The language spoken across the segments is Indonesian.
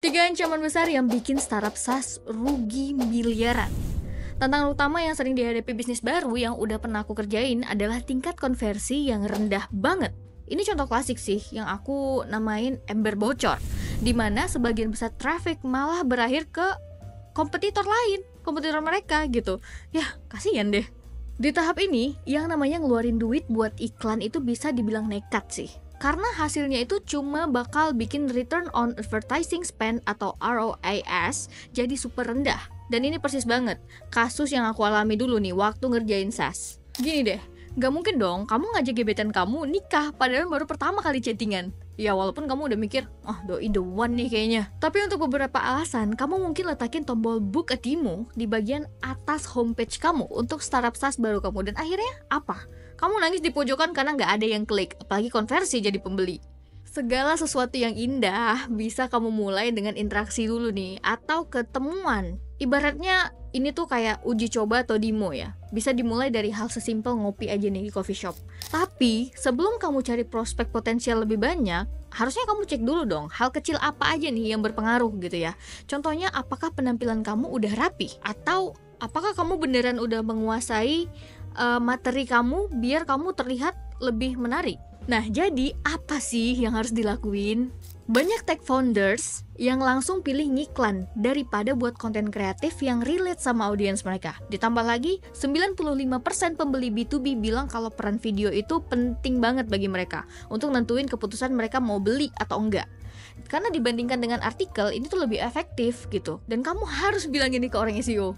3 ancaman besar yang bikin startup SaaS rugi miliaran. Tantangan utama yang sering dihadapi bisnis baru yang udah pernah aku kerjain adalah tingkat konversi yang rendah banget. Ini contoh klasik sih yang aku namain ember bocor, dimana sebagian besar traffic malah berakhir ke kompetitor lain, kompetitor mereka gitu. Ya, kasihan deh. Di tahap ini, yang namanya ngeluarin duit buat iklan itu bisa dibilang nekat sih. Karena hasilnya itu cuma bakal bikin return on advertising spend atau ROAS jadi super rendah. Dan ini persis banget kasus yang aku alami dulu nih waktu ngerjain SaaS. Gini deh, gak mungkin dong kamu ngajak gebetan kamu nikah padahal baru pertama kali chattingan. Ya walaupun kamu udah mikir, doi the one nih kayaknya. Tapi untuk beberapa alasan, kamu mungkin letakin tombol book a demo di bagian atas homepage kamu untuk startup SaaS baru kamu. Dan akhirnya apa? Kamu nangis di pojokan karena nggak ada yang klik, apalagi konversi jadi pembeli. Segala sesuatu yang indah bisa kamu mulai dengan interaksi dulu nih, atau ketemuan. Ibaratnya ini tuh kayak uji coba atau demo ya. Bisa dimulai dari hal sesimpel ngopi aja nih di coffee shop. Tapi sebelum kamu cari prospek potensial lebih banyak, harusnya kamu cek dulu dong hal kecil apa aja nih yang berpengaruh gitu ya. Contohnya apakah penampilan kamu udah rapi? Atau apakah kamu beneran udah menguasai materi kamu biar kamu terlihat lebih menarik. Nah, jadi apa sih yang harus dilakuin? Banyak tech founders yang langsung pilih ngiklan daripada buat konten kreatif yang relate sama audiens mereka. Ditambah lagi, 95% pembeli B2B bilang kalau peran video itu penting banget bagi mereka untuk nentuin keputusan mereka mau beli atau enggak. Karena dibandingkan dengan artikel, ini tuh lebih efektif gitu. Dan kamu harus bilang ini ke orang SEO.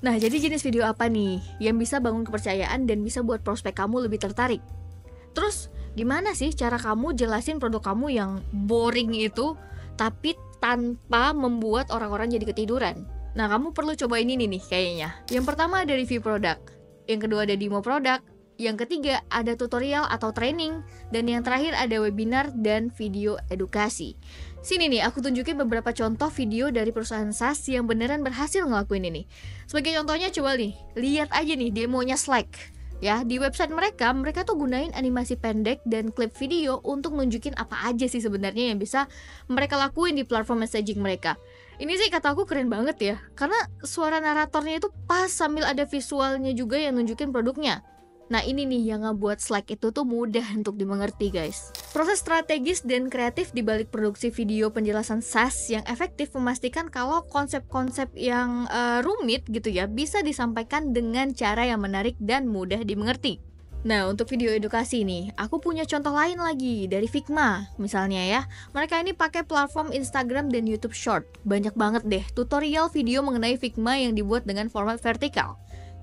Nah, jadi jenis video apa nih yang bisa bangun kepercayaan dan bisa buat prospek kamu lebih tertarik? Terus, gimana sih cara kamu jelasin produk kamu yang boring itu, tapi tanpa membuat orang-orang jadi ketiduran? Nah, kamu perlu coba ini nih kayaknya. Yang pertama ada review produk, yang kedua ada demo produk, yang ketiga ada tutorial atau training, dan yang terakhir ada webinar dan video edukasi. Sini nih, aku tunjukin beberapa contoh video dari perusahaan SaaS yang beneran berhasil ngelakuin ini. Sebagai contohnya coba nih, lihat aja nih demonya Slack. Ya, di website mereka tuh gunain animasi pendek dan klip video untuk nunjukin apa aja sih sebenarnya yang bisa mereka lakuin di platform messaging mereka. Ini sih kata aku keren banget ya, karena suara naratornya itu pas sambil ada visualnya juga yang nunjukin produknya. Nah, ini nih yang ngebuat Slack itu tuh mudah untuk dimengerti, guys. Proses strategis dan kreatif di balik produksi video penjelasan SaaS yang efektif memastikan kalau konsep-konsep yang rumit gitu ya bisa disampaikan dengan cara yang menarik dan mudah dimengerti. Nah, untuk video edukasi nih, aku punya contoh lain lagi dari Figma. Misalnya ya, mereka ini pakai platform Instagram dan YouTube Short. Banyak banget deh tutorial video mengenai Figma yang dibuat dengan format vertikal.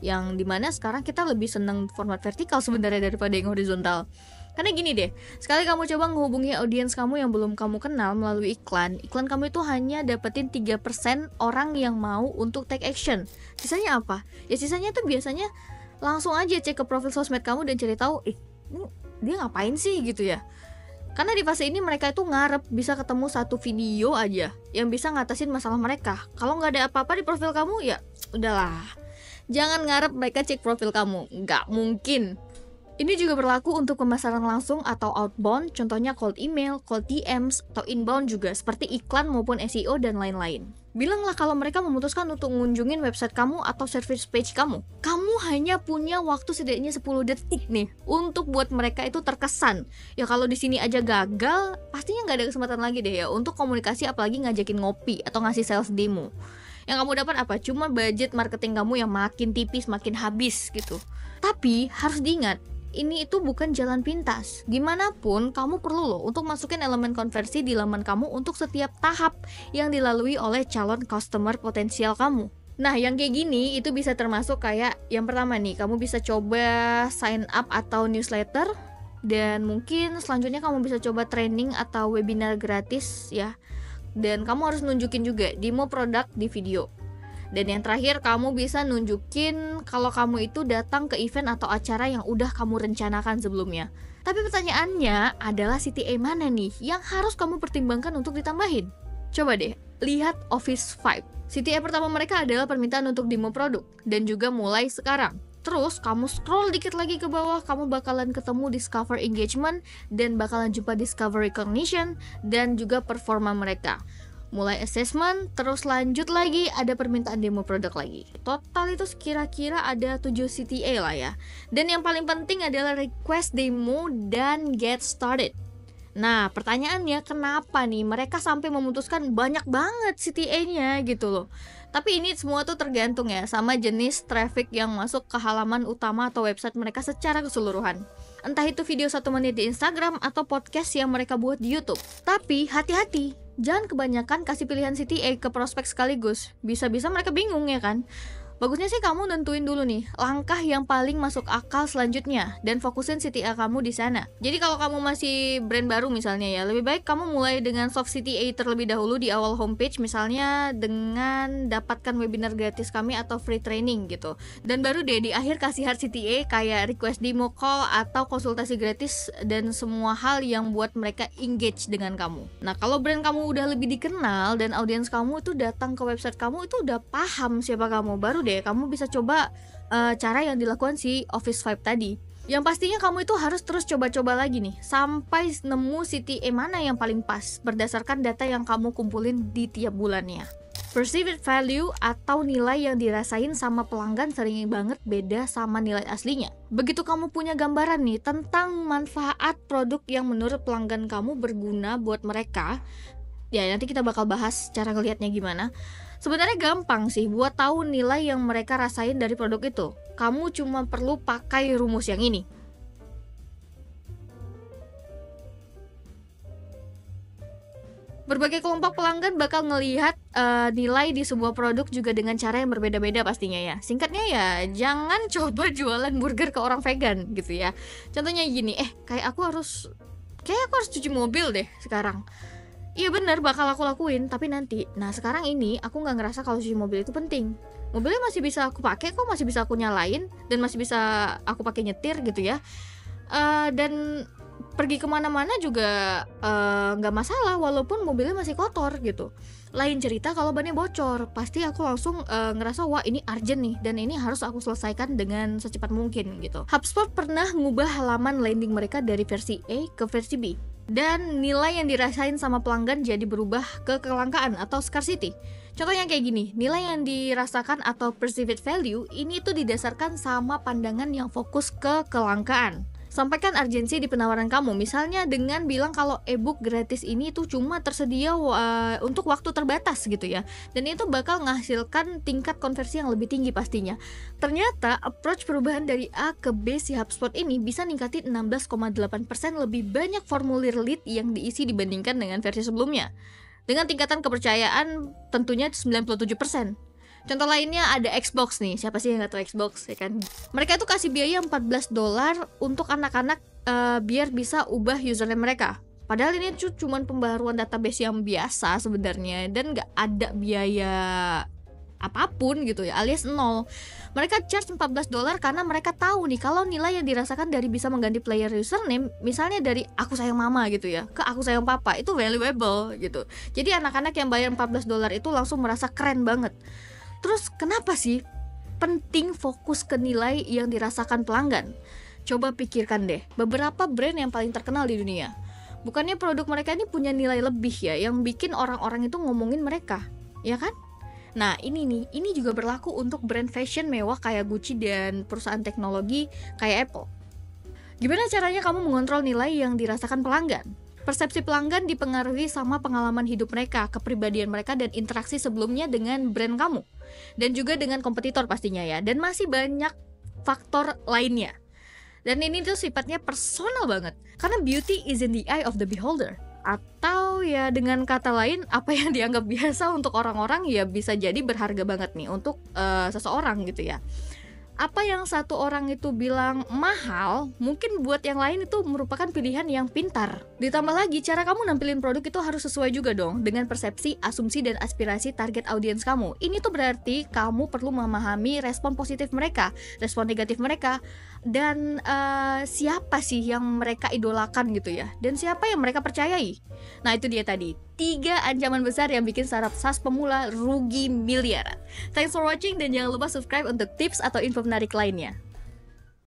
Yang dimana sekarang kita lebih seneng format vertikal sebenarnya daripada yang horizontal. Karena gini deh, sekali kamu coba menghubungi audiens kamu yang belum kamu kenal melalui iklan kamu itu hanya dapetin 3% orang yang mau untuk take action. Sisanya apa? Ya sisanya tuh biasanya langsung aja cek ke profil sosmed kamu dan cari tahu, ini dia ngapain sih gitu ya. Karena di fase ini mereka itu ngarep bisa ketemu satu video aja yang bisa ngatasin masalah mereka. Kalau nggak ada apa-apa di profil kamu, ya udahlah. Jangan ngarep mereka cek profil kamu, nggak mungkin. Ini juga berlaku untuk pemasaran langsung atau outbound, contohnya cold email, cold DMs, atau inbound juga, seperti iklan maupun SEO dan lain-lain. Bilanglah kalau mereka memutuskan untuk ngunjungin website kamu atau service page kamu. Kamu hanya punya waktu setidaknya 10 detik nih, untuk buat mereka itu terkesan. Ya kalau di sini aja gagal, pastinya nggak ada kesempatan lagi deh ya, untuk komunikasi apalagi ngajakin ngopi atau ngasih sales demo. Yang kamu dapat apa? Cuma budget marketing kamu yang makin tipis, makin habis gitu. Tapi harus diingat, ini itu bukan jalan pintas. Gimana pun kamu perlu loh untuk masukin elemen konversi di laman kamu untuk setiap tahap yang dilalui oleh calon customer potensial kamu. Nah, yang kayak gini itu bisa termasuk kayak yang pertama nih, kamu bisa coba sign up atau newsletter. Dan mungkin selanjutnya kamu bisa coba training atau webinar gratis ya. Dan kamu harus nunjukin juga demo produk di video. Dan yang terakhir, kamu bisa nunjukin kalau kamu itu datang ke event atau acara yang udah kamu rencanakan sebelumnya. Tapi pertanyaannya adalah CTA mana nih yang harus kamu pertimbangkan untuk ditambahin? Coba deh, lihat Office 5. CTA pertama mereka adalah permintaan untuk demo produk, dan juga mulai sekarang. Terus kamu scroll dikit lagi ke bawah, kamu bakalan ketemu discover engagement dan bakalan jumpa discover recognition dan juga performa mereka. mulai assessment, terus lanjut lagi ada permintaan demo produk lagi. Total itu kira-kira ada 7 CTA lah ya. Dan yang paling penting adalah request demo dan get started. Nah, pertanyaannya kenapa nih mereka sampai memutuskan banyak banget CTA-nya gitu loh. Tapi ini semua tuh tergantung ya sama jenis traffic yang masuk ke halaman utama atau website mereka secara keseluruhan. Entah itu video 1 menit di Instagram atau podcast yang mereka buat di YouTube. Tapi hati-hati, jangan kebanyakan kasih pilihan CTA ke prospek sekaligus. Bisa-bisa mereka bingung ya kan? Bagusnya sih kamu nentuin dulu nih langkah yang paling masuk akal selanjutnya dan fokusin CTA kamu di sana. Jadi kalau kamu masih brand baru misalnya ya, lebih baik kamu mulai dengan soft CTA terlebih dahulu di awal homepage, misalnya dengan dapatkan webinar gratis kami atau free training gitu. Dan baru deh di akhir kasih hard CTA kayak request demo call atau konsultasi gratis dan semua hal yang buat mereka engage dengan kamu. Nah, kalau brand kamu udah lebih dikenal dan audiens kamu itu datang ke website kamu itu udah paham siapa kamu, baru deh kamu bisa coba cara yang dilakukan si Office Vibe tadi. Yang pastinya kamu itu harus terus coba-coba lagi nih sampai nemu CTA mana yang paling pas berdasarkan data yang kamu kumpulin di tiap bulannya. Perceived value atau nilai yang dirasain sama pelanggan sering banget beda sama nilai aslinya. Begitu kamu punya gambaran nih tentang manfaat produk yang menurut pelanggan kamu berguna buat mereka, ya nanti kita bakal bahas cara ngelihatnya gimana. Sebenarnya gampang sih buat tahu nilai yang mereka rasain dari produk itu. Kamu cuma perlu pakai rumus yang ini. Berbagai kelompok pelanggan bakal ngelihat nilai di sebuah produk juga dengan cara yang berbeda-beda pastinya ya. Singkatnya ya, jangan coba jualan burger ke orang vegan gitu ya. Contohnya gini, kayak aku harus cuci mobil deh sekarang. Iya bener, bakal aku lakuin, tapi nanti. Nah sekarang ini aku nggak ngerasa kalau cuci mobil itu penting. Mobilnya masih bisa aku pakai kok, masih bisa aku nyalain dan masih bisa aku pakai nyetir gitu ya. Dan pergi kemana-mana juga nggak masalah walaupun mobilnya masih kotor gitu. Lain cerita kalau bannya bocor, pasti aku langsung ngerasa wah ini urgent nih dan ini harus aku selesaikan dengan secepat mungkin gitu. HubSpot pernah ngubah halaman landing mereka dari versi A ke versi B. Dan nilai yang dirasain sama pelanggan jadi berubah ke kelangkaan atau scarcity. Contohnya kayak gini, nilai yang dirasakan atau perceived value ini tuh didasarkan sama pandangan yang fokus ke kelangkaan. Sampaikan urgensi di penawaran kamu, misalnya dengan bilang kalau ebook gratis ini tuh cuma tersedia untuk waktu terbatas gitu ya. Dan itu bakal menghasilkan tingkat konversi yang lebih tinggi pastinya. Ternyata approach perubahan dari A ke B si HubSpot ini bisa ningkatin 16,8% lebih banyak formulir lead yang diisi dibandingkan dengan versi sebelumnya. Dengan tingkatan kepercayaan tentunya 97%. Contoh lainnya ada Xbox nih, siapa sih yang gak tahu Xbox ya kan? Mereka tuh kasih biaya $14 untuk anak-anak biar bisa ubah username mereka. Padahal ini cuma pembaruan database yang biasa sebenarnya dan gak ada biaya apapun gitu ya, alias nol. Mereka charge $14 karena mereka tahu nih kalau nilai yang dirasakan dari bisa mengganti player username, misalnya dari aku sayang mama gitu ya ke aku sayang papa, itu valuable gitu. Jadi anak-anak yang bayar $14 itu langsung merasa keren banget. Terus kenapa sih penting fokus ke nilai yang dirasakan pelanggan? Coba pikirkan deh, beberapa brand yang paling terkenal di dunia. Bukannya produk mereka ini punya nilai lebih ya, yang bikin orang-orang itu ngomongin mereka, ya kan? Nah ini juga berlaku untuk brand fashion mewah kayak Gucci dan perusahaan teknologi kayak Apple. Gimana caranya kamu mengontrol nilai yang dirasakan pelanggan? Persepsi pelanggan dipengaruhi sama pengalaman hidup mereka, kepribadian mereka, dan interaksi sebelumnya dengan brand kamu. Dan juga dengan kompetitor pastinya ya. Dan masih banyak faktor lainnya. Dan ini tuh sifatnya personal banget. Karena beauty is in the eye of the beholder. Atau ya dengan kata lain, apa yang dianggap biasa untuk orang-orang ya bisa jadi berharga banget nih untuk seseorang gitu ya. Apa yang satu orang itu bilang mahal, mungkin buat yang lain itu merupakan pilihan yang pintar. Ditambah lagi, cara kamu nampilin produk itu harus sesuai juga dong dengan persepsi, asumsi, dan aspirasi target audiens kamu. Ini tuh berarti kamu perlu memahami respon positif mereka, respon negatif mereka, dan siapa sih yang mereka idolakan gitu ya, dan siapa yang mereka percayai. Nah itu dia tadi, 3 ancaman besar yang bikin startup SaaS pemula rugi miliaran. Thanks for watching dan jangan lupa subscribe untuk tips atau info menarik lainnya.